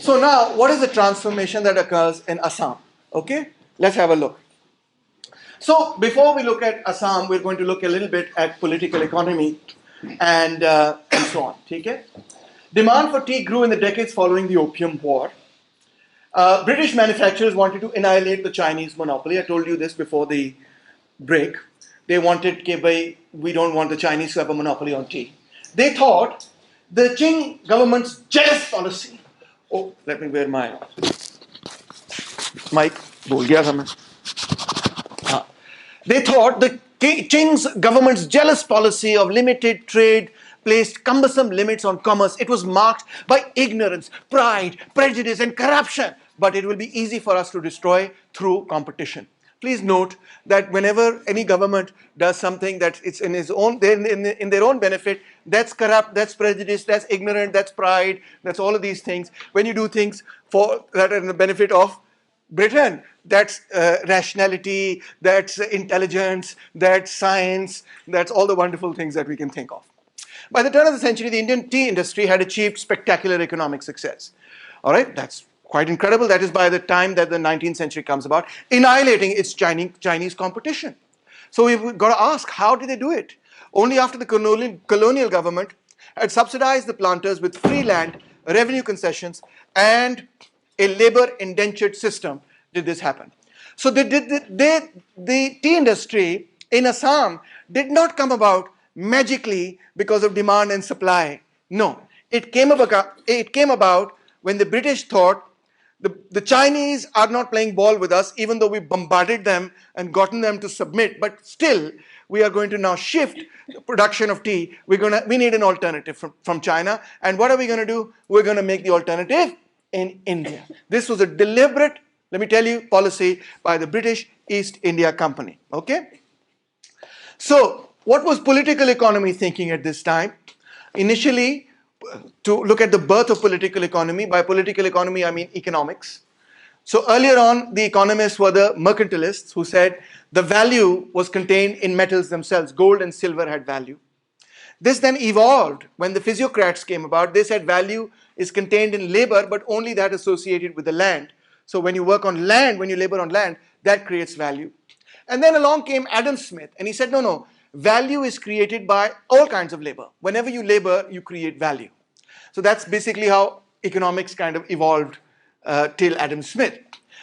So now, what is the transformation that occurs in Assam? Okay, let's have a look. So before we look at Assam, we're going to look a little bit at political economy and so on. Okay? Demand for tea grew in the decades following the Opium War. British manufacturers wanted to annihilate the Chinese monopoly. I told you this before the break. They wanted, we don't want the Chinese to have a monopoly on tea. They thought the Qing government's jealous policy. Oh, let me wear my mic. They thought the Qing's government's jealous policy of limited trade placed cumbersome limits on commerce. It was marked by ignorance, pride, prejudice, and corruption. But it will be easy for us to destroy through competition. Please note that whenever any government does something that it's in their own benefit, that's corrupt, that's prejudice, that's ignorant, that's pride, that's all of these things. When you do things that are in the benefit of Britain, that's rationality, that's intelligence, that's science, that's all the wonderful things that we can think of. By the turn of the century, the Indian tea industry had achieved spectacular economic success. All right, that's quite incredible. That is by the time that the 19th century comes about, annihilating its Chinese competition. So we've got to ask, how did they do it? Only after the colonial government had subsidized the planters with free land, revenue concessions, and a labor indentured system did this happen. So the tea industry in Assam did not come about magically because of demand and supply. No, it came about when the British thought the Chinese are not playing ball with us, even though we bombarded them and gotten them to submit, but still we are going to now shift the production of tea. We need an alternative from China. And what are we going to do? We're going to make the alternative in India. This was a deliberate, let me tell you, policy by the British East India Company. Okay? So, what was political economy thinking at this time? Initially, to look at the birth of political economy, by political economy I mean economics. So earlier on, the economists were the mercantilists who said the value was contained in metals themselves. Gold and silver had value. This then evolved when the physiocrats came about. They said value is contained in labor, but only that associated with the land. So when you work on land, when you labor on land, that creates value. And then along came Adam Smith, and he said, no, value is created by all kinds of labor. Whenever you labor, you create value. So that's basically how economics kind of evolved till Adam Smith.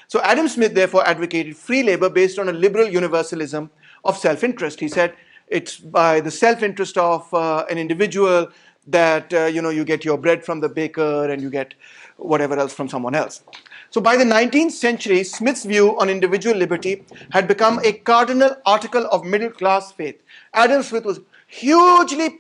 So Adam Smith therefore advocated free labor based on a liberal universalism of self-interest. He said it's by the self-interest of an individual that you get your bread from the baker and you get whatever else from someone else. So by the 19th century, Smith's view on individual liberty had become a cardinal article of middle-class faith. Adam Smith was hugely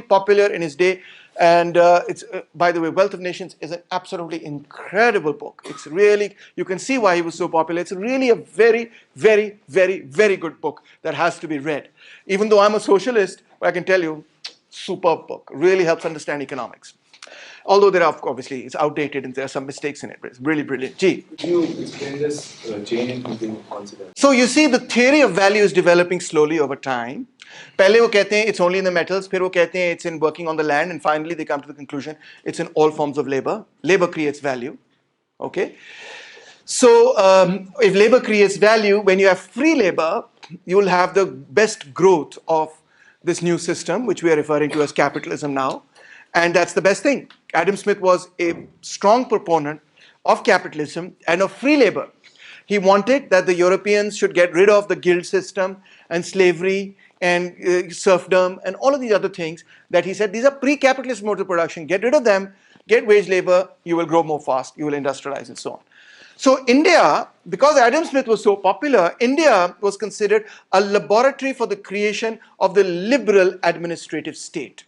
popular in his day. And it's by the way, Wealth of Nations is an absolutely incredible book. It's really, you can see why he was so popular. It's really a very good book that has to be read. Even though I'm a socialist, I can tell you, superb book. Really helps understand economics. Although there are, obviously, it's outdated and there are some mistakes in it, but it's really brilliant. Gee. Could you explain this change in thinking concept? So you see, the theory of value is developing slowly over time. पहले वो कहते हैं it's only in the metals, फिर वो कहते हैं it's in working on the land, and finally they come to the conclusion it's in all forms of labor. Labor creates value. Okay? So if labor creates value, when you have free labor, you will have the best growth of this new system, which we are referring to as capitalism now. And that's the best thing. Adam Smith was a strong proponent of capitalism and of free labor. He wanted that the Europeans should get rid of the guild system and slavery and serfdom and all of these other things that he said, these are pre-capitalist modes of production. Get rid of them, get wage labor, you will grow more fast, you will industrialize and so on. So India, because Adam Smith was so popular, India was considered a laboratory for the creation of the liberal administrative state.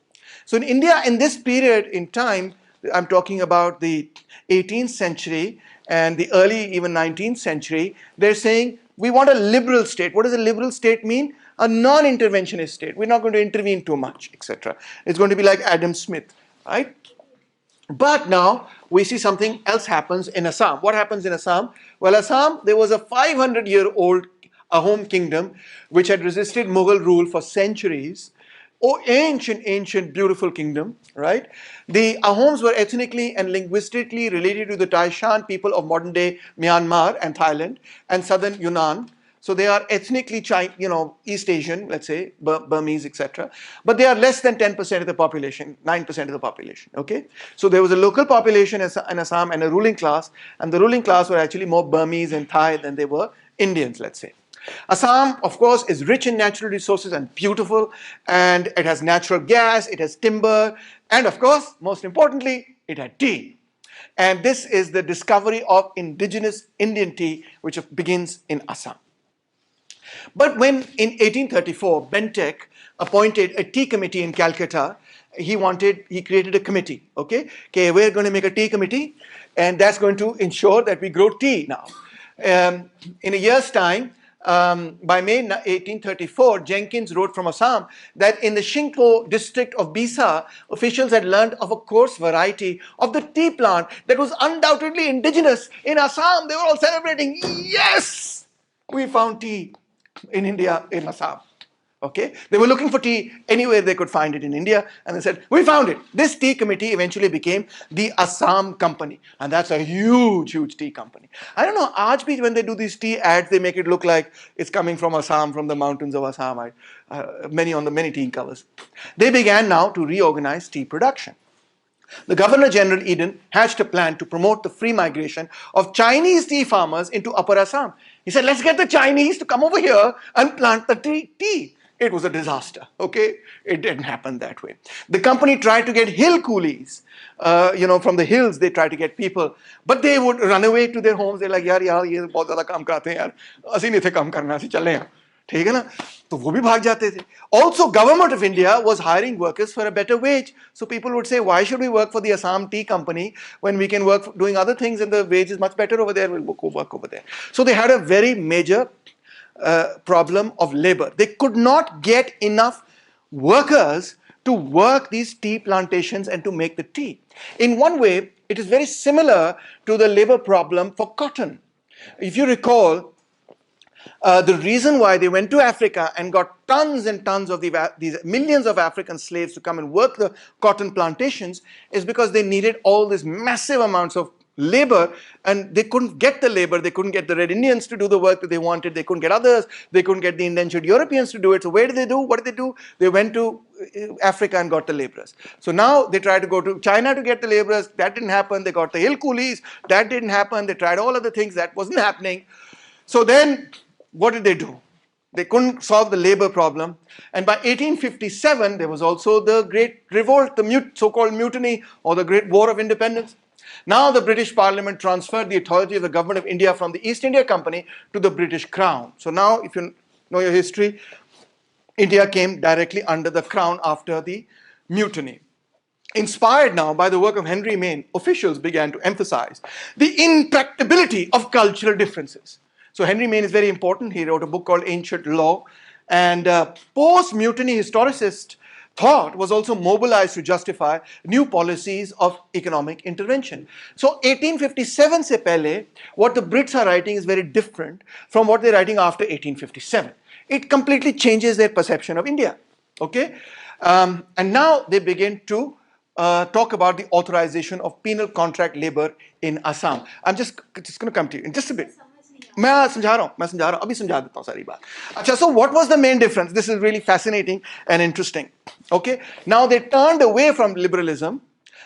So in India, in this period in time, I'm talking about the 18th century and the early even 19th century, they're saying, we want a liberal state. What does a liberal state mean? A non-interventionist state. We're not going to intervene too much, etc. It's going to be like Adam Smith, right? But now we see something else happens in Assam. What happens in Assam? Well, Assam, there was a 500-year-old home kingdom which had resisted Mughal rule for centuries. ancient, beautiful kingdom, right? The Ahoms were ethnically and linguistically related to the Taishan people of modern-day Myanmar and Thailand and southern Yunnan. So they are ethnically, East Asian, let's say, Burmese, etc. But they are less than 10% of the population, 9% of the population, okay? So there was a local population in Assam and a ruling class, and the ruling class were actually more Burmese and Thai than they were Indians, let's say. Assam, of course, is rich in natural resources and beautiful, and it has natural gas, it has timber, and of course, most importantly, it had tea. And this is the discovery of indigenous Indian tea, which begins in Assam. But when in 1834, Bentek appointed a tea committee in Calcutta, he created a committee, okay? We're going to make a tea committee, and that's going to ensure that we grow tea now. In a year's time, by May 1834, Jenkins wrote from Assam that in the Shingpo district of Bisa, officials had learned of a coarse variety of the tea plant that was undoubtedly indigenous in Assam. They were all celebrating, yes, we found tea in India, in Assam. Okay, they were looking for tea anywhere they could find it in India, and they said, we found it. This tea committee eventually became the Assam Company, and that's a huge tea company. I don't know, aaj when they do these tea ads, they make it look like it's coming from Assam, from the mountains of Assam, many tea covers. They began now to reorganize tea production. The Governor General Eden hatched a plan to promote the free migration of Chinese tea farmers into Upper Assam. He said, let's get the Chinese to come over here and plant the tea. It was a disaster, okay? It didn't happen that way. The company tried to get hill coolies. From the hills, they tried to get people. But they would run away to their homes. They're like, yaar, ye bahut zyada kaam karate hain yaar. Asi nahi the kaam karna, asi challe hain. ठीक है ना तो वो भी भाग जाते थे. Also, government of India was hiring workers for a better wage. So people would say, why should we work for the Assam Tea Company when we can work doing other things and the wage is much better over there? We'll go work over there. So they had a very major problem of labor. They could not get enough workers to work these tea plantations and to make the tea. In one way, it is very similar to the labor problem for cotton. If you recall, the reason why they went to Africa and got tons and tons of these millions of African slaves to come and work the cotton plantations is because they needed all these massive amounts of labor, and they couldn't get the labor. They couldn't get the Red Indians to do the work that they wanted. They couldn't get others. They couldn't get the indentured Europeans to do it. So where did they do? What did they do? They went to Africa and got the laborers. So now they tried to go to China to get the laborers. That didn't happen. They got the hill coolies. That didn't happen. They tried all other things. That wasn't happening. So then what did they do? They couldn't solve the labor problem. And by 1857, there was also the Great Revolt, the so-called mutiny, or the Great War of Independence. Now the British Parliament transferred the authority of the government of India from the East India Company to the British Crown. So now, if you know your history, India came directly under the Crown after the mutiny. Inspired now by the work of Henry Maine, officials began to emphasize the intractability of cultural differences. So Henry Maine is very important. He wrote a book called Ancient Law. And post-mutiny historicist thought was also mobilized to justify new policies of economic intervention. So 1857 se pehle, what the Brits are writing is very different from what they're writing after 1857. It completely changes their perception of India. Okay? And now they begin to talk about the authorization of penal contract labor in Assam. I'm just going to come to you in just a bit. मैं समझा रहा हूँ अभी समझा देता हूँ सारी बात. अच्छा, so what was the main difference? This is really fascinating and interesting. Okay, now they turned away from liberalism.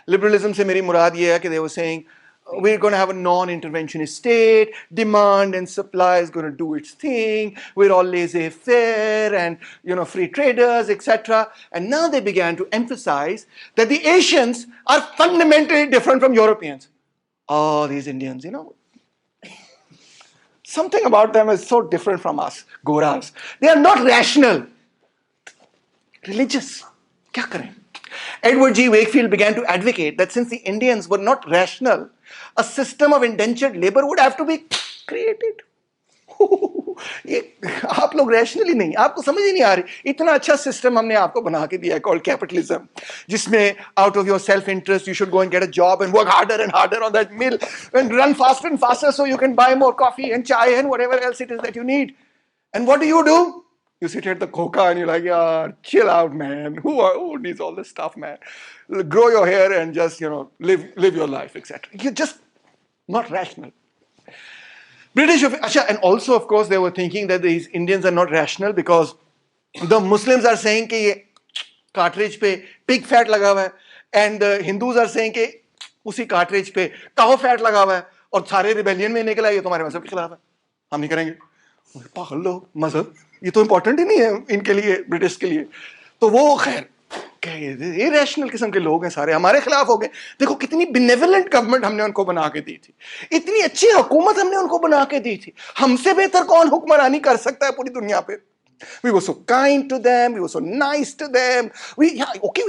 Liberalism से मेरी मुराद ये है कि they were saying we're going to have a non-interventionist state, demand and supply is going to do its thing, we're all laissez-faire and free traders, etc. And now they began to emphasize that the Asians are fundamentally different from Europeans. Oh, these Indians, something about them is so different from us, Goras. They are not rational. Religious. Kya kare? Edward G. Wakefield began to advocate that since the Indians were not rational, a system of indentured labor would have to be created. ये आप लोग rationally नहीं, आपको समझ ही नहीं आ रही. इतना अच्छा सिस्टम हमने आपको बना के दिया है called capitalism, जिसमें out of your self interest you should go and get a job and work harder and harder on that mill and run faster and faster so you can buy more coffee and chai and whatever else it is that you need. And what do? You sit at the coca and you're like, yeah, chill out, man. Who needs all this stuff, man? Grow your hair and just, live your life, etc. You're just not rational. And also, of course, they were thinking that these Indians are not rational because the Muslims are saying कि ये cartridge पे pig fat लगा हुआ है, and the Hindus are saying कि उसी cartridge पे cow fat लगा हुआ है, और सारे rebellion में निकला ये तुम्हारे मजहब के खिलाफ है, हम नहीं करेंगे. पागल लोग, मजहब ये तो इम्पोर्टेंट ही नहीं है इनके लिए, ब्रिटिश के लिए. तो वो खैर इरेशनल किस्म के लोग हैं सारे, हमारे खिलाफ हो गए. देखो कितनी बिनेवलेंट गवर्नमेंट हमने उनको बना के दी थी, इतनी अच्छी हुकूमत हमने उनको बना के दी थी. हमसे बेहतर कौन हुक्मरानी कर सकता है पूरी दुनिया पे? We were so kind to them, we were so nice to them. We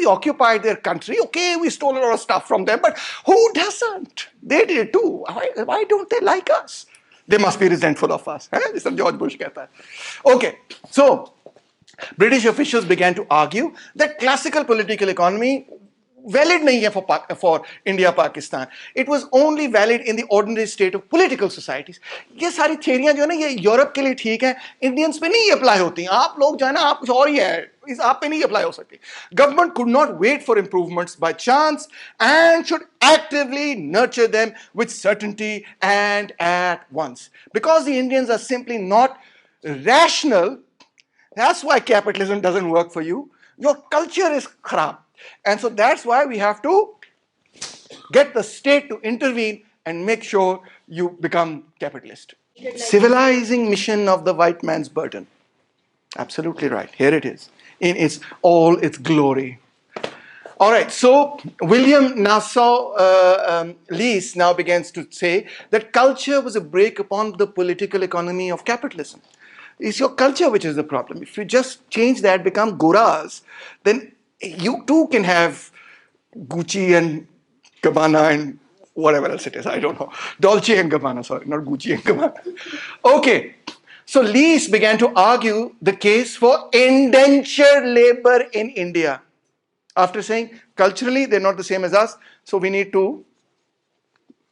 occupied their country, we stole a lot of stuff from them, but who doesn't? They did too. Why don't they like us? They must be resentful of us. This is George Bush कहता है. Okay, so British officials began to argue that classical political economy valid nahi hai for India, Pakistan. It was only valid in the ordinary state of political societies. ये सारी थ्योरियां जो है ना, ये Europe के लिए ठीक है, इंडियंस पे नहीं अप्लाई होती. आप लोग जो है ना, आप कुछ और ही है, इस आप पे नहीं अप्लाई हो सकती. Government could not wait for improvements by chance and should actively nurture them with certainty and at once. Because the Indians are simply not rational, that's why capitalism doesn't work for you. Your culture is kharab. And so that's why we have to get the state to intervene and make sure you become capitalist. Civilizing mission of the white man's burden. Absolutely right. Here it is in all its glory. All right, so William Nassau Lees now begins to say that culture was a brake upon the political economy of capitalism. It's your culture which is the problem. If you just change that, become Goras, then you too can have Gucci and Gabbana and whatever else it is. I don't know. Dolce and Gabbana, sorry, not Gucci and Gabbana. Okay, so Lees began to argue the case for indentured labor in India. After saying culturally they're not the same as us, so we need to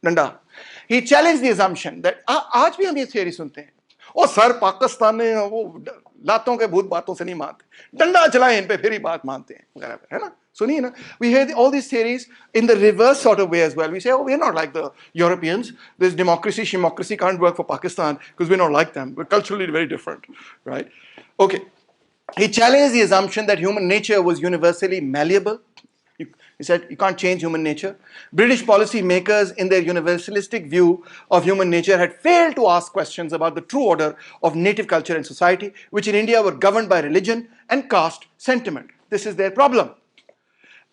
danda. He challenged the assumption that आज भी हम ये theory सुनते हैं. ओ sir Pakistan में वो लातों के भूत बातों से नहीं मानते, डंडा चलाएं इन पे फिर ही बात मानते हैं वगैरह, है ना? सुनिए ना, we hear all these theories in the reverse sort of way as well. We say, oh, we're not like the Europeans. This democracy can't work for Pakistan because we're not like them. We're culturally very different, right? Okay. He challenged the assumption that human nature was universally malleable. He said, you can't change human nature. British policy makers, in their universalistic view of human nature, had failed to ask questions about the true order of native culture and society, which in India were governed by religion and caste sentiment. This is their problem.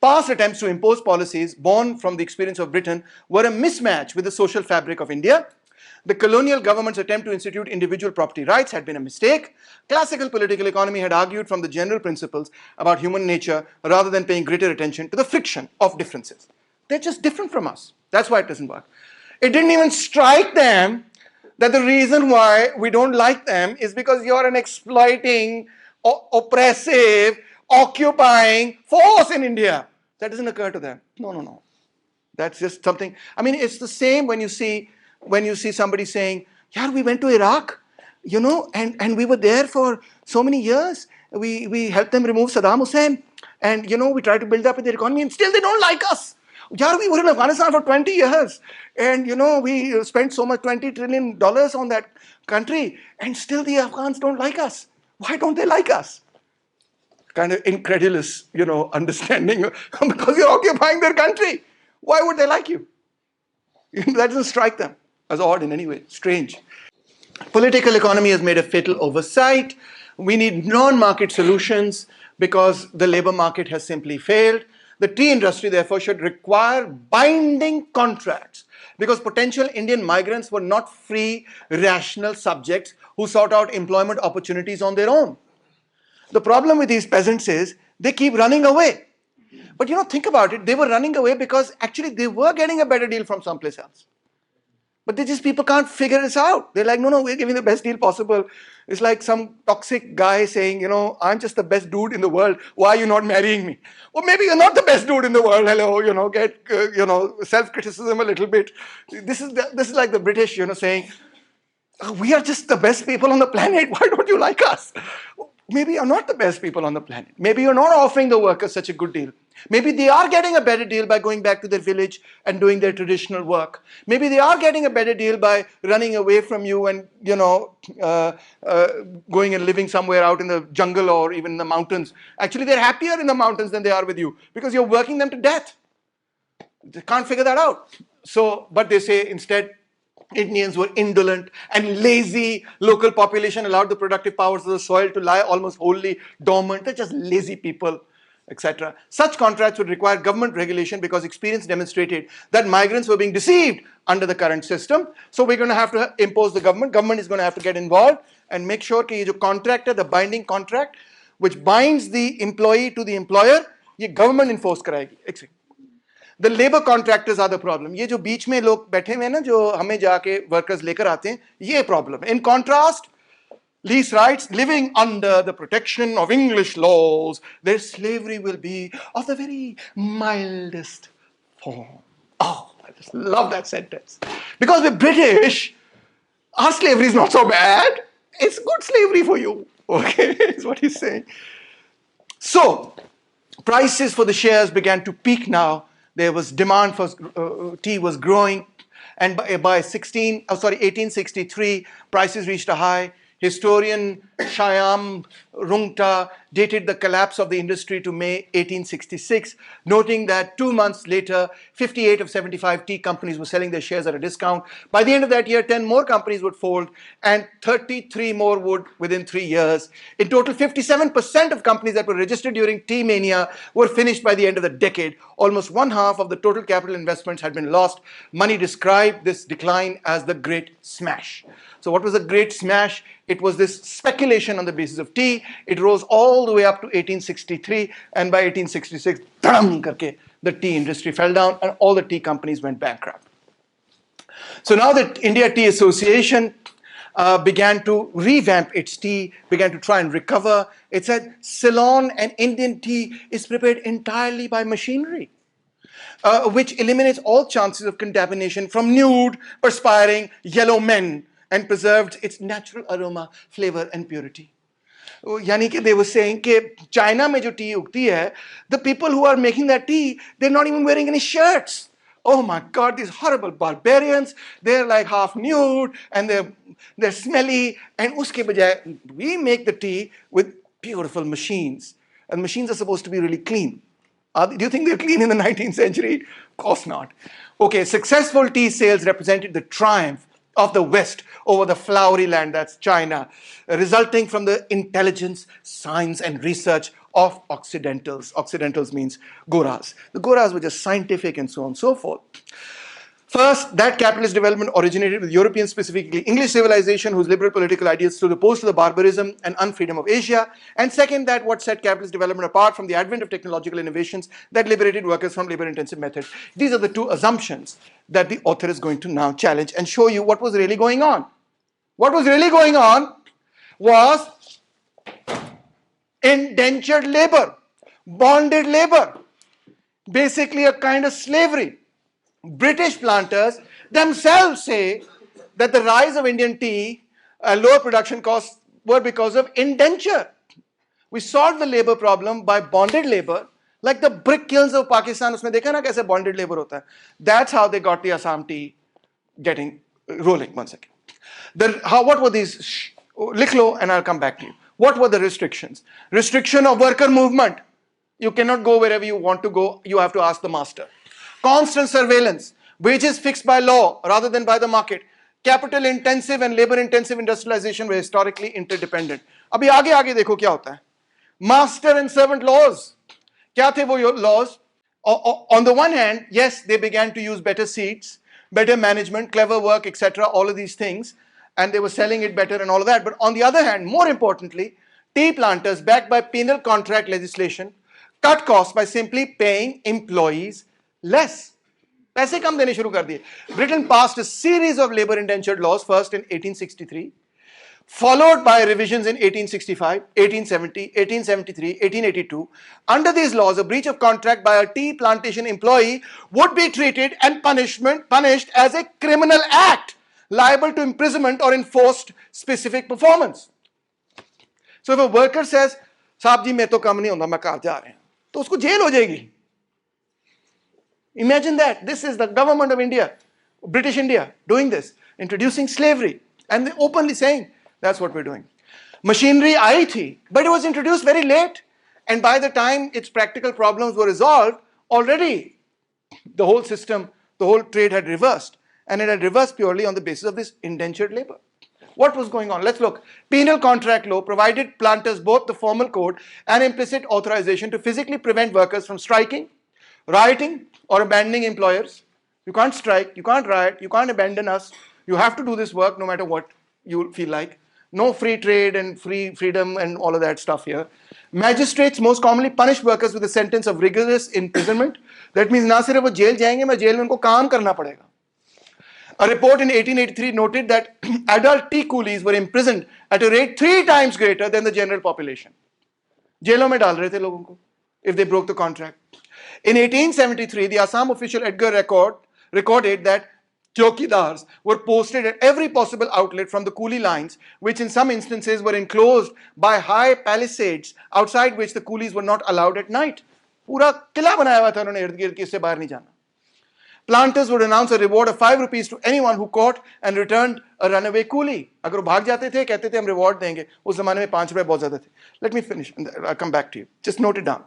Past attempts to impose policies born from the experience of Britain were a mismatch with the social fabric of India. The colonial government's attempt to institute individual property rights had been a mistake. Classical political economy had argued from the general principles about human nature rather than paying greater attention to the friction of differences. They're just different from us. That's why it doesn't work. It didn't even strike them that the reason why we don't like them is because you're an exploiting, oppressive, occupying force in India. That doesn't occur to them. No. That's just something. I mean, it's the same when you see somebody saying, yeah, we went to Iraq, and we were there for so many years. We helped them remove Saddam Hussein, and, we tried to build up their economy, and still they don't like us. Yeah, we were in Afghanistan for 20 years, and, we spent so much, $20 trillion on that country, and still the Afghans don't like us. Why don't they like us? Kind of incredulous, understanding, because you're occupying their country. Why would they like you? That doesn't strike them as odd in any way, strange. Political economy has made a fatal oversight. We need non-market solutions because the labor market has simply failed. The tea industry, therefore, should require binding contracts because potential Indian migrants were not free, rational subjects who sought out employment opportunities on their own. The problem with these peasants is they keep running away. But think about it, they were running away because actually they were getting a better deal from someplace else. But people can't figure this out. They're like, no, we're giving the best deal possible. It's like some toxic guy saying, I'm just the best dude in the world. Why are you not marrying me? Well, maybe you're not the best dude in the world. Hello, get, self-criticism a little bit. This is like the British, saying, we are just the best people on the planet. Why don't you like us? maybe you're not the best people on the planet. Maybe you're not offering the workers such a good deal. Maybe they are getting a better deal by going back to their village and doing their traditional work. Maybe they are getting a better deal by running away from you and, going and living somewhere out in the jungle or even in the mountains. Actually, they're happier in the mountains than they are with you because you're working them to death. They can't figure that out. So, but they say instead, Indians were indolent and lazy. Local population allowed the productive powers of the soil to lie almost wholly dormant. They're just lazy people, etc. Such contracts would require government regulation because experience demonstrated that migrants were being deceived under the current system. So we're going to have to impose the government. Government is going to have to get involved and make sure that the contract, the binding contract, which binds the employee to the employer, ये government enforce कराएगी. The labor contractors are the problem. ये जो बीच में लोग बैठे हुए हैं ना जो हमें जाके workers लेकर आते हैं ये problem. In contrast, lease rights, living under the protection of English laws, their slavery will be of the very mildest form. Oh, I just love that sentence. Because we're British, our slavery is not so bad. It's good slavery for you. Okay, is what he's saying. So, prices for the shares began to peak now. There was demand for tea was growing, and by 1863, prices reached a high. Historian Shyam Rungta dated the collapse of the industry to May 1866, noting that 2 months later, 58 of 75 tea companies were selling their shares at a discount. By the end of that year, 10 more companies would fold, and 33 more would within 3 years. In total, 57% of companies that were registered during tea mania were finished by the end of the decade. Almost one half of the total capital investments had been lost. Money described this decline as the Great Smash. So what was the Great Smash? It was this speculation on the basis of tea. It rose all the way up to 1863, and by 1866, the tea industry fell down and all the tea companies went bankrupt. So now the India Tea Association began to revamp its tea, began to try and recover. It said Ceylon and Indian tea is prepared entirely by machinery, which eliminates all chances of contamination from nude, perspiring yellow men, and preserved its natural aroma, flavor, and purity. Yani कि they were saying कि China में जो tea उगती है, the people who are making that tea, they're not even wearing any shirts. Oh my God, these horrible barbarians, they're like half nude and they're smelly. And uske bajay, we make the tea with beautiful machines. And machines are supposed to be really clean. Do you think they're clean in the 19th century? Of course not. Okay, successful tea sales represented the triumph of the West over the flowery land, that's China, resulting from the intelligence, science, and research of Occidentals. Occidentals means Goras. The Goras were just scientific and so on and so forth. First, that capitalist development originated with European, specifically English civilization, whose liberal political ideas stood opposed to the barbarism and unfreedom of Asia. And second, that what set capitalist development apart from the advent of technological innovations that liberated workers from labor-intensive methods. These are the two assumptions that the author is going to now challenge and show you what was really going on. What was really going on was indentured labor, bonded labor, basically a kind of slavery. British planters themselves say that the rise of Indian tea and lower production costs were because of indenture. We solved the labor problem by bonded labor, like the brick kilns of Pakistan. Usme dekha na kaise bonded labor hota hai. That's how they got the Assam tea getting rolling. 1 second. What were these? Likhlo, and I'll come back to you. What were the restrictions? Restriction of worker movement. You cannot go wherever you want to go. You have to ask the master. Constant surveillance, wages fixed by law rather than by the market. Capital intensive and labor intensive industrialization were historically interdependent. Abhi aage dekho kya hota hai. Master and servant laws. Kya the wo laws? On the one hand, yes, they began to use better seats, better management, clever work, etc., all of these things, and they were selling it better and all of that. But on the other hand, more importantly, tea planters, backed by penal contract legislation, cut costs by simply paying employees less. पैसे कम देने शुरू कर दिए. Britain passed a series of labor indentured laws, first in 1863, followed by revisions in 1865, 1870, 1873, 1882. Under these laws, a breach of contract by a tea plantation employee would be treated and punished as a criminal act, liable to imprisonment or enforced specific performance. So if a worker says, साहब जी मैं तो कम नहीं होता, मैं घर जा रहे हैं, तो उसको जेल हो जाएगी. Imagine that. This is the government of India, British India, doing this, introducing slavery, and they openly saying that's what we're doing. Machinery आई थी, but it was introduced very late, and by the time its practical problems were resolved, already the whole system, the whole trade had reversed, and it had reversed purely on the basis of this indentured labor. What was going on? Let's look. Penal contract law provided planters both the formal code and implicit authorization to physically prevent workers from striking, rioting, or abandoning employers. You can't strike, you can't riot, you can't abandon us. You have to do this work no matter what you feel like. No free trade and freedom and all of that stuff here. Magistrates most commonly punish workers with a sentence of rigorous imprisonment. That means ना सिर्फ वो jail जाएंगे, मैं jail में उनको काम करना पड़ेगा. A report in 1883 noted that adult tea coolies were imprisoned at a rate 3 times greater than the general population. जेलों में डाल रहे थे लोगों को if they broke the contract. In 1873, the Assam official Edgar recorded that chowkidars were posted at every possible outlet from the coolie lines, which in some instances were enclosed by high palisades outside which the coolies were not allowed at night. पूरा किला बनाया हुआ था उन्होंने इर्द गिर्द कि इससे बाहर नहीं जाना. Planters would announce a reward of 5 rupees to anyone who caught and returned a runaway coolie. अगर वो भाग जाते थे कहते थे हम रिवॉर्ड देंगे. उस जमाने में 5 रुपए बहुत ज्यादा थे. Let me finish and I'll come back to you. Just note it down.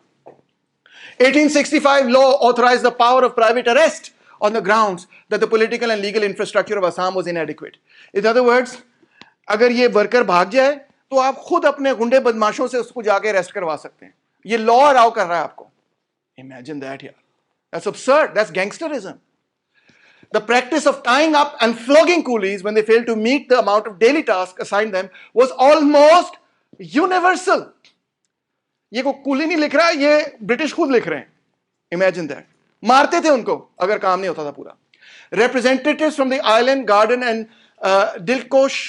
1865 law authorized the power of private arrest on the grounds that the political and legal infrastructure of Assam was inadequate. In other words, अगर ये worker भाग जाए तो आप खुद अपने गुंडे बदमाशों से उसको जाके अरेस्ट करवा सकते हैं. ये लॉ अलाउ कर रहा है आपको. Imagine that here. That's absurd. That's gangsterism. The practice of tying up and flogging coolies when they failed to meet the amount of daily tasks assigned them was almost universal. ये को coolie नहीं लिख रहा है, ये British खुद लिख रहे हैं. Imagine that. मारते थे उनको अगर काम नहीं होता था पूरा. Representatives from the island, garden and Dilkhush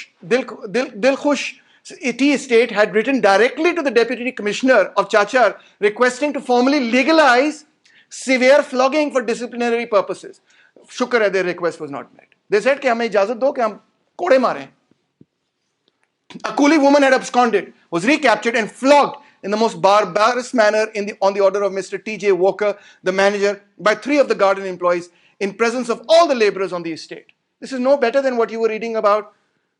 tea estate had written directly to the deputy commissioner of Chachar requesting to formally legalize severe flogging for disciplinary purposes. शुक्र है their request was not met. They said कि हमें इजाजत दो कि हम कोड़े मारें. A coolie woman had absconded, was recaptured and flogged in the most barbarous manner on the order of Mr. T.J. Walker, the manager, by 3 of the garden employees in presence of all the laborers on the estate. This is no better than what you were reading about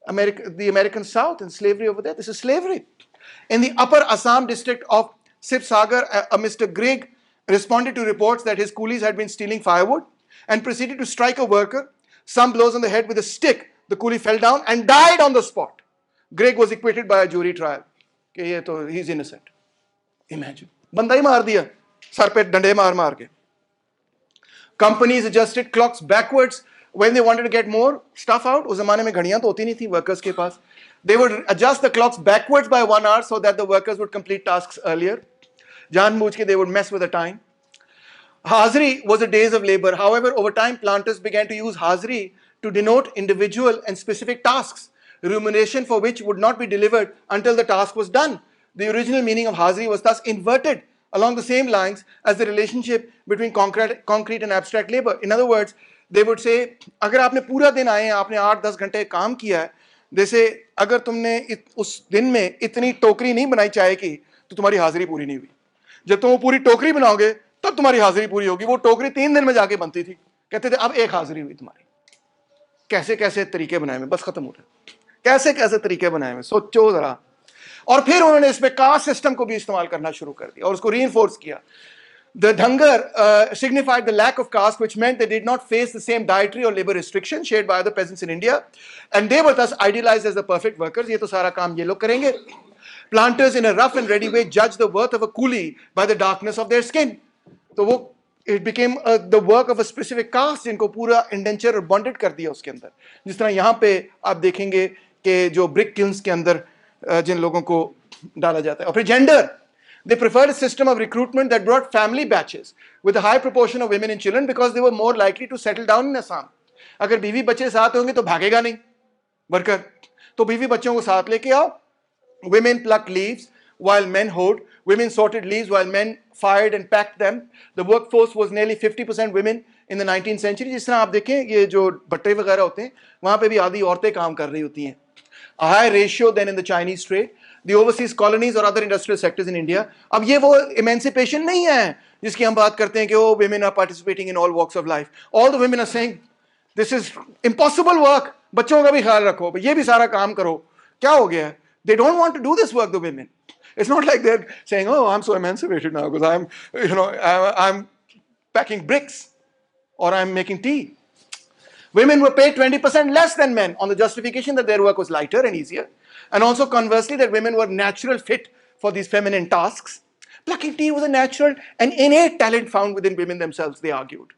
the American South and slavery over there. This is slavery. In the upper Assam district of Sibsagar, a Mr. Grigg responded to reports that his coolies had been stealing firewood and proceeded to strike a worker. Some blows on the head with a stick. The coolie fell down and died on the spot. Grigg was acquitted by a jury trial. He's innocent. Imagine. बंदा ही मार दिया sir पे डंडे मार मार के. Companies adjusted clocks backwards when they wanted to get more stuff out. उस जमाने में घड़ियां तो होती नहीं थी workers के पास. They would adjust the clocks backwards by 1 hour so that the workers would complete tasks earlier. जानबूझ के they would mess with the time. Hazri was a days of labor. However, over time, planters began to use Hazri to denote individual and specific tasks, remuneration for which would not be delivered until the task was done. The original meaning of Hazri was thus inverted along the same lines as the relationship between concrete and abstract labor. In other words, they would say, अगर आपने पूरा दिन आए हैं, आपने 8-10 घंटे काम किया है, जैसे अगर तुमने उस दिन में इतनी टोकरी नहीं बनाई चाय की, तो तुम्हारी हाजिरी पूरी नहीं हुई. जब तुम वो पूरी टोकरी बनाओगे, तब तुम्हारी हाजिरी पूरी होगी. वो टोकरी 3 दिन में जाके बनती थी. कहते थे अब 1 हाजिरी हुई तुम्हारी. कैसे कैसे तरीके बनाए में, बस खत्म हो रहा. कैसे कैसे तरीके बनाए में, सोचो जरा. और फिर उन्होंने इसमें कास्ट सिस्टम को भी इस्तेमाल करना शुरू कर दिया और उसको रीइंफोर्स किया. The Dhangar signified the lack of caste, which meant they did not face the same dietary or labor restrictions shared by other peasants in India, and they were thus idealized as the perfect workers. ये तो सारा काम ये लोग करेंगे. Planters in a rough and ready way judged the worth of a coolie by the darkness of their skin. तो वो it became the work of a specific caste जिनको पूरा indenture और bonded कर दिया उसके अंदर. जिस तरह यहाँ पे आप देखेंगे कि जो brick kilns के अंदर जिन लोगों को डाला जाता है. और फिर gender. They preferred a system of recruitment that brought family batches with a high proportion of women and children because they were more likely to settle down in Assam. अगर बीवी बच्चे साथ होंगे तो भागेगा नहीं वर्कर. तो बीवी बच्चों को साथ लेके आओ. Women plucked leaves while men hoed. Women sorted leaves while men fired and packed them. The workforce was nearly 50% women in the 19th century. जिस तरह आप देखें ये जो भट्टे वगैरह होते हैं वहाँ पे भी आधी औरतें काम कर रही होती हैं. A higher ratio than in the Chinese trade. the overseas colonies or other industrial sectors in India. अब ये वो emancipation नहीं है जिसकी हम बात करते हैं कि oh, women are participating in all walks of life. All the women are saying, this is impossible work. बच्चों का भी ख्याल रखो, ये भी सारा काम करो. क्या हो गया? They don't want to do this work, the women. It's not like they're saying, oh, I'm so emancipated now because I'm packing bricks or I'm making tea. Women were paid 20% less than men on the justification that their work was lighter and easier. And also conversely, that women were natural fit for these feminine tasks. Plucking tea was a natural and innate talent found within women themselves, they argued.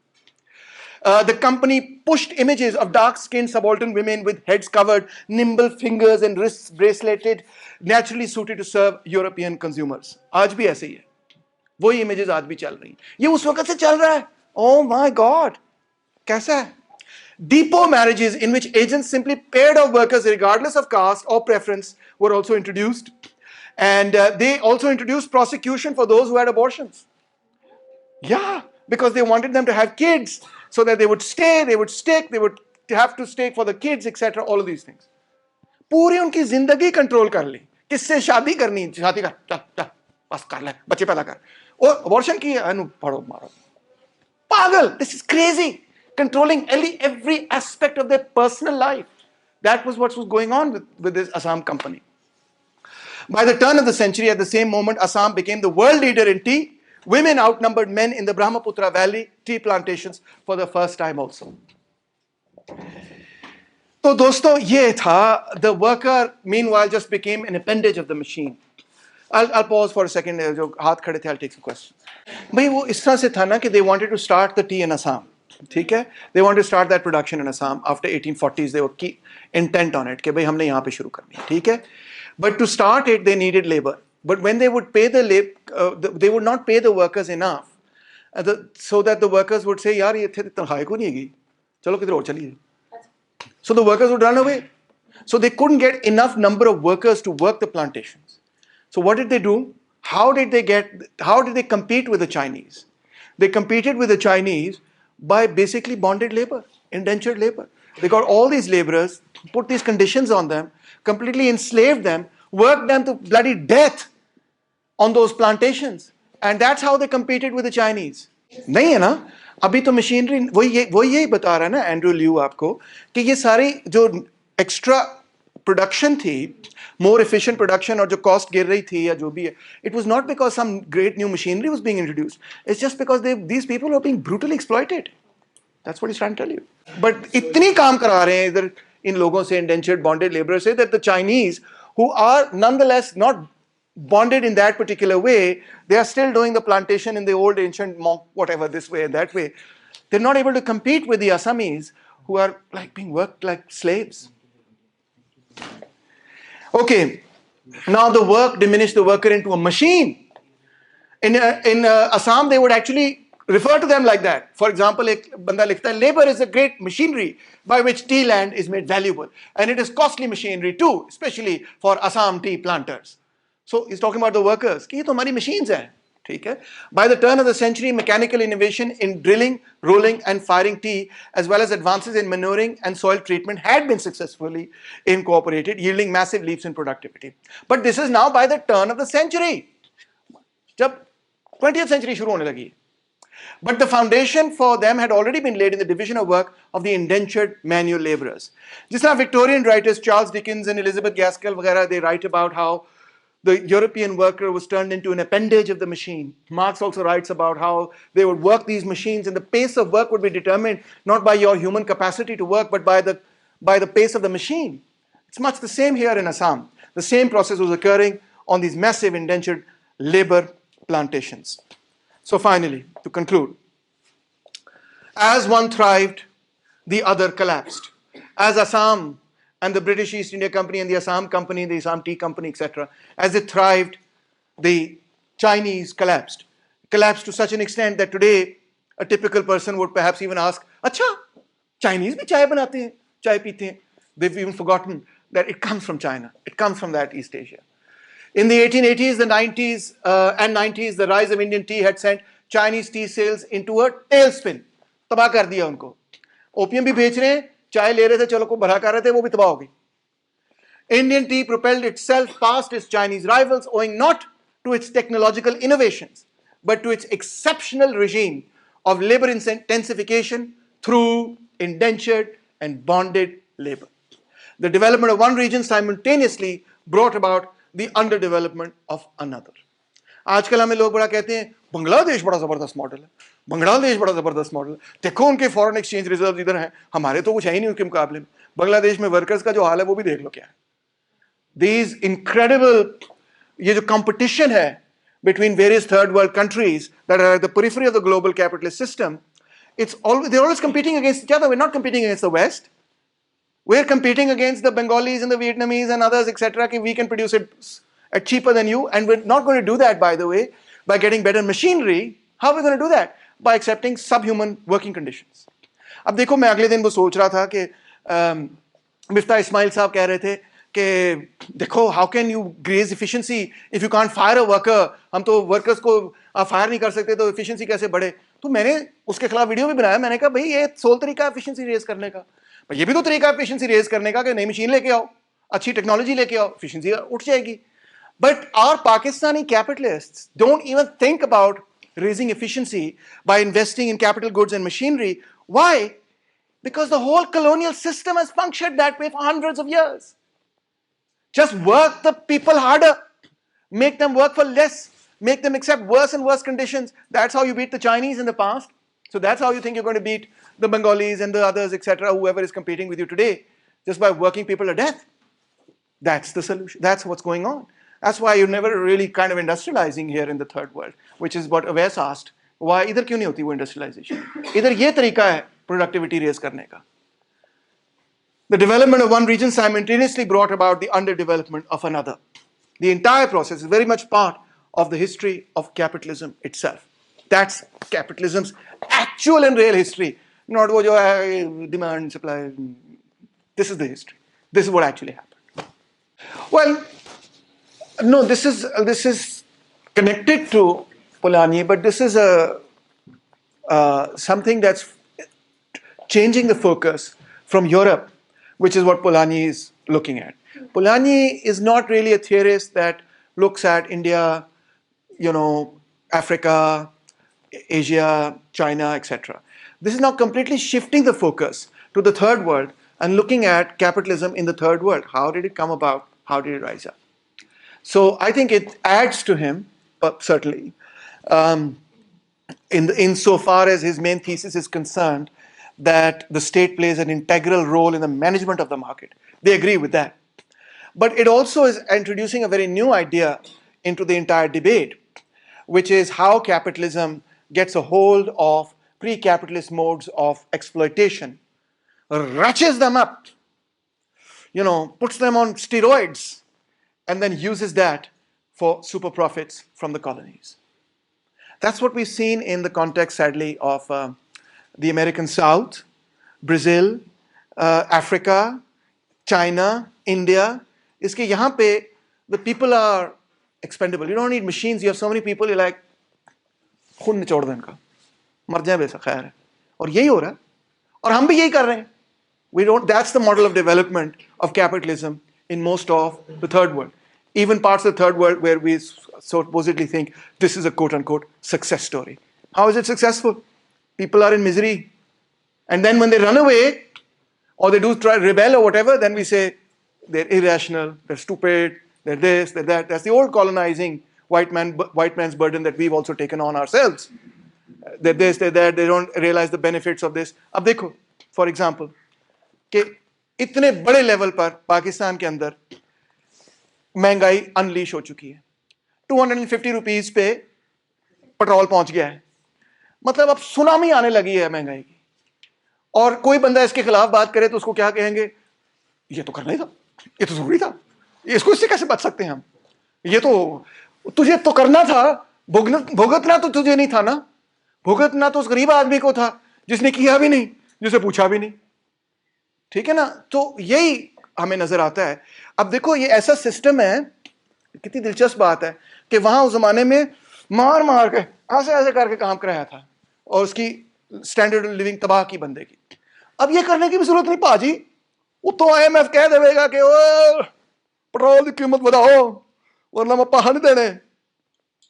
The company pushed images of dark-skinned subaltern women with heads covered, nimble fingers and wrists braceleted, naturally suited to serve European consumers. आज भी ऐसे ही है. वही images आज भी चल रही हैं. ये उस वक्त से चल रहा है. Oh my God! कैसा है? Depot marriages in which agents simply paired off workers regardless of caste or preference were also introduced. And they also introduced prosecution for those who had abortions. Yeah, because they wanted them to have kids so that they would stay, they would stick, they would have to stay for the kids, etc. All of these things. पूरी उनकी जिंदगी control कर ली. किससे शादी करनी? शादी कर, बस कर ले, बच्चे पैदा कर. और abortion की है, पढ़ो मारो. Pagal, this is crazy. Controlling every aspect of their personal life. That was what was going on with this Assam company. By the turn of the century, at the same moment, Assam became the world leader in tea. Women outnumbered men in the Brahmaputra Valley tea plantations for the first time also. So, dosto, ye tha, the worker meanwhile just became an appendage of the machine. I'll pause for a second. Jo haath khade the, I'll take some questions. Bhai, wo is tarah se tha na ki they wanted to start the tea in Assam. ठीक है, they want to start that production in Assam after 1840s. They were key intent on it कि भाई हमने यहाँ पे शुरू करनी है, ठीक है. But to start it, they needed labor. But when they would pay they would not pay the workers enough, so that the workers would say, यार ये तनख्वाह को नहीं है, चलो किधर और चलिए. So the workers would run away. So they couldn't get enough number of workers to work the plantations. So what did they do? How did they compete with the Chinese? They competed with the Chinese by basically bonded labor, indentured labor. They got all these laborers, put these conditions on them, completely enslaved them, worked them to bloody death on those plantations. And that's how they competed with the Chinese. नहीं है ना? अभी तो machinery वही यही बता रहा है ना एंड्रू ल्यू आपको कि ये सारी जो एक्स्ट्रा प्रोडक्शन थी, more efficient production, और जो कॉस्ट गिर रही थी या जो भी है, it was not because some great new machinery was being introduced. It's just because these people were being brutally exploited. That's what he's trying to tell you. But इतनी काम करा रहे हैं इधर इन लोगों से, indentured bonded laborers से, that the Chinese, who are nonetheless not bonded in that particular way, they are still doing the plantation in the old ancient monk, whatever, this way and that way. They're not able to compete with the Assamese, who are like being worked like slaves. Okay, now the work diminished the worker into a machine. In Assam, they would actually refer to them like that. For example, ek banda likhta hai, labor is a great machinery by which tea land is made valuable. And it is costly machinery too, especially for Assam tea planters. So he's talking about the workers. Ki ye to hamari machines hai. By the turn of the century, mechanical innovation in drilling, rolling and firing tea, as well as advances in manuring and soil treatment, had been successfully incorporated, yielding massive leaps in productivity. But this is now by the turn of the century. जब 20th century शुरू होने लगी. But the foundation for them had already been laid in the division of work of the indentured manual laborers. जिस तरह Victorian writers Charles Dickens and Elizabeth Gaskell वगैरह, they write about how the European worker was turned into an appendage of the machine. Marx also writes about how they would work these machines, and the pace of work would be determined not by your human capacity to work, but by the pace of the machine. It's much the same here in Assam. The same process was occurring on these massive indentured labor plantations. So finally, to conclude, as one thrived, the other collapsed. As Assam and the British East India Company and the Assam Company, the Assam Tea Company, etc., as it thrived, the Chinese collapsed. Collapsed to such an extent that today a typical person would perhaps even ask, "Acha, Chinese bhi chai banate hain, chai peete hain." They've even forgotten that it comes from China. It comes from that East Asia. In the 1880s, the 90s and 90s, the rise of Indian tea had sent Chinese tea sales into a tailspin. तबाह कर दिया उनको. Opium भी बेच रहे हैं, चाय ले रहे थे, चलो को भरा कर रहे थे, वो भी तबाह हो गई. Indian tea propelled itself past its Chinese rivals owing not to its technological innovations, but to its exceptional regime of labor intensification through indentured and bonded labor. The development of one region simultaneously brought about the underdevelopment of another. आजकल हमें लोग बड़ा कहते हैं बांग्लादेश बड़ा जबरदस्त model है, बांग्लादेश बड़ा जबरदस्त मॉडल है, देखो उनके फॉरेन एक्सचेंज रिजर्व इधर हैं, हमारे तो कुछ है ही नहीं उनके मुकाबले में. बांग्लादेश में वर्कर्स का जो हाल है वो भी देख लो क्या है. These incredible, ये जो competition है between various third world countries that are at the periphery of the global capitalist system, they're always competing against each other. We're not competing against the West. We're competing against the Bengalis and the Vietnamese and others, etc. We can produce it at cheaper than you, and we're not going to do that, by the way, by getting better machinery. How are we going to do that? By accepting subhuman working conditions. अब देखो, मैं अगले दिन वो सोच रहा था कि मिफ्ता इस्माइल साहब कह रहे थे कि देखो, how can you raise efficiency if you can't fire a worker. हम तो वर्कर्स को फायर नहीं कर सकते, तो इफिशिएंसी कैसे बढ़े. तो मैंने उसके खिलाफ वीडियो भी बनाया. मैंने कहा भाई, ये सोल तरीका इफिशिएंसी रेज करने का, ये भी तो तरीका एफिशिएंसी रेज करने का कि नई मशीन लेके आओ, अच्छी टेक्नोलॉजी लेके आओ, एफिशिएंसी उठ जाएगी. But our Pakistani capitalists don't even think about raising efficiency by investing in capital goods and machinery. Why? Because the whole colonial system has functioned that way for hundreds of years. Just work the people harder, make them work for less, make them accept worse and worse conditions. That's how you beat the Chinese in the past. So that's how you think you're going to beat the Bengalis and the others, etc., whoever is competing with you today, just by working people to death. That's the solution. That's what's going on. That's why you're never really kind of industrializing here in the third world, which is what Awais asked. Why इधर क्यों नहीं होती वो industrialization? इधर ये तरीका है productivity raise करने का. The development of one region simultaneously brought about the underdevelopment of another. The entire process is very much part of the history of capitalism itself. That's capitalism's actual and real history, not वो जो है demand supply. This is the history. This is what actually happened. Well, no, this is connected to Polanyi, but this is something that's changing the focus from Europe, which is what Polanyi is looking at. Polanyi is not really a theorist that looks at India, Africa, Asia, China, etc. This is now completely shifting the focus to the third world and looking at capitalism in the third world. How did it come about? How did it rise up? So I think it adds to him, certainly, insofar as his main thesis is concerned, that the state plays an integral role in the management of the market. They agree with that. But it also is introducing a very new idea into the entire debate, which is how capitalism gets a hold of pre-capitalist modes of exploitation, ratchets them up, puts them on steroids, and then uses that for super profits from the colonies. That's what we've seen in the context, sadly, of the American South, Brazil, Africa, China, India. इसके यहाँ पे the people are expendable. You don't need machines. You have so many people. You're like, खून निचोड़ दो इनका, मर जाए वैसा खैर है. और यही हो रहा है. और हम भी यही कर रहे हैं. We don't. That's the model of development of capitalism in most of the third world. Even parts of the third world where we supposedly think this is a quote-unquote success story. How is it successful? People are in misery. And then when they run away, or they do try to rebel or whatever, then we say they're irrational, they're stupid, they're this, they're that. That's the old colonizing white man's burden that we've also taken on ourselves. They're this, they're that, they don't realize the benefits of this. अब देखो, for example, कि इतने बड़े level पर पाकिस्तान के अंदर महंगाई unleash हो चुकी है. 250 रुपीस पे पेट्रोल पहुंच गया है. मतलब अब सुनामी आने लगी है महंगाई की. और कोई बंदा इसके खिलाफ बात करे तो उसको क्या कहेंगे? ये तो करना ही था, ये तो जरूरी था, इससे कैसे बच सकते हैं हम? ये तो तुझे तो करना था, भुगतना तो तुझे नहीं था ना, भुगतना तो उस गरीब आदमी को था जिसने किया भी नहीं, जिसे पूछा भी नहीं. ठीक है ना? तो यही हमें नजर आता है. अब देखो, ये ऐसा सिस्टम है, कितनी दिलचस्प बात है कि वहां उस जमाने में मार मार के ऐसे ऐसे करके काम कराया था और उसकी स्टैंडर्ड लिविंग तबाह की बंदे की. अब ये करने की भी जरूरत नहीं पाजी. वो तो IMF कह देगा कि ओ पेट्रोल की कीमत बढ़ाओ वरना मैं पहा नहीं देने,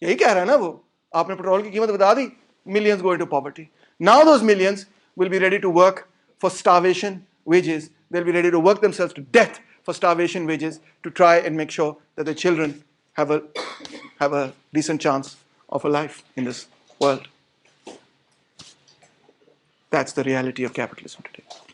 यही कह रहा है ना वो। आपने पेट्रोल की कीमत बढ़ा दी, millions go into poverty. Now those millions will be ready to work for starvation wages. They'll be ready to work themselves to death for starvation wages to try and make sure that their children have a decent chance of a life in this world. That's the reality of capitalism today.